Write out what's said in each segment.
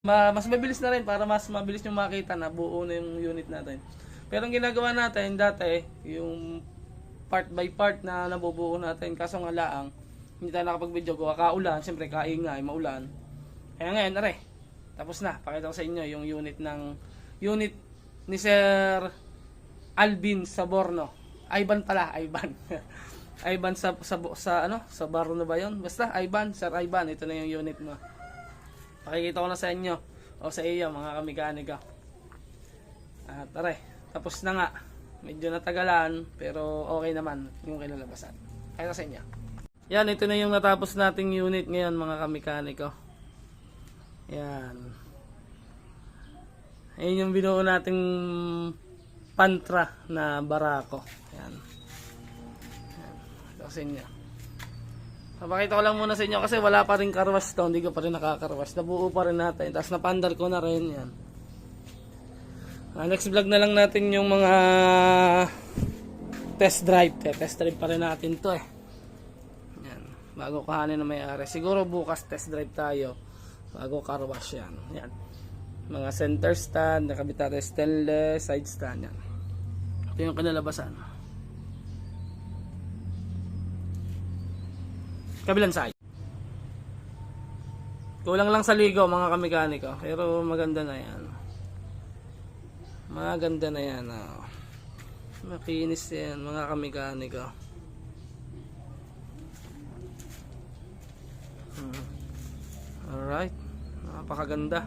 Mas mabilis na rin para mas mabilis yung makita na buo na yung unit natin. Pero ang ginagawa natin dati, yung part by part na nabubuo natin, kaso nga laang, hindi tayo nakapag-video ko, kaulan, siyempre kaingay, maulan. Kaya ngayon, are, tapos na. Pakita ko sa inyo yung unit ni Sir Alvin Saborno. Ivan pala, Ivan. Ivan sa Barno ba 'yon? Basta Ivan, Sir Ivan, ito na yung unit mo. Pakikita ko na sa inyo o sa iyo mga kamekanika. At are, tapos na nga. Medyo natagalan pero okay naman yung kinalabasan. Kaya sa inyo. Yan, ito na yung natapos nating unit ngayon mga kamekaniko. Yan. Ayun yung binuo nating pantra na barako. Yan. Yan. Ito sa inyo. Napakita ko lang muna sa inyo kasi wala pa rin karwas to. Hindi ko pa rin nakakarwas. Nabuo pa rin natin. Tapos napandar ko na rin. Yan. Next vlog na lang natin yung mga test drive. Test drive pa rin natin to eh. Yan. Bago kuhanin na may-ari. Siguro bukas test drive tayo. Bago carwash yan. Yan. Mga center stand, nakabit natin stainless, side stand yan. Ito yung kinalabasan. Kabilang side. Kulang lang sa ligo mga kamekaniko. Pero maganda na yan. Maganda na yan. Oh. Makinis yan mga kamekaniko. Alright. Napakaganda.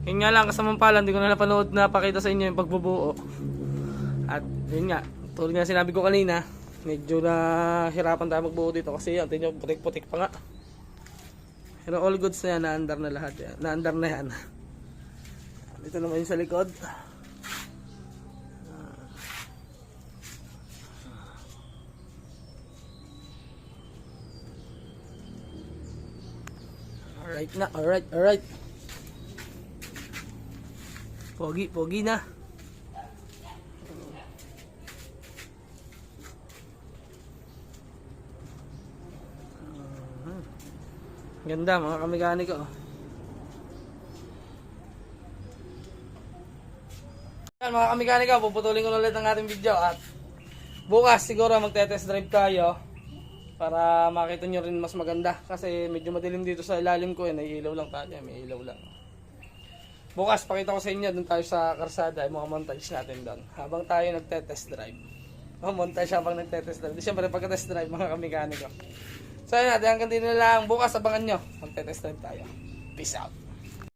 Yun nga lang, kasamantalang hindi ko na napanood na pakita sa inyo yung pagbubuo. At yun nga, tulad nga sinabi ko kanina, medyo na hirapan tayo magbuo dito kasi yan, tingnan nyo, putik-putik pa nga. Pero all goods na yan, naandar na lahat yan. Naandar na yan. Dito naman yung sa likod. Alright na, alright. Pogi na. Ganda mga kamekaniko. Yan mga kamekaniko, puputulin ko ulit ang ating video at bukas siguro magte-test drive tayo para makita nyo rin mas maganda kasi medyo madilim dito sa ilalim ko eh, naiilaw lang tayo, may ilaw lang. Bukas pakita ko sa inyo doon tayo sa karsada, yung mga montage natin doon habang tayo nagte-test drive. Montage habang nagte-test drive. Di syempre pagka-test drive mga kamekaniko. So yun natin, hanggang din na lang. Bukas abangan nyo. Magte-test drive tayo. Peace out.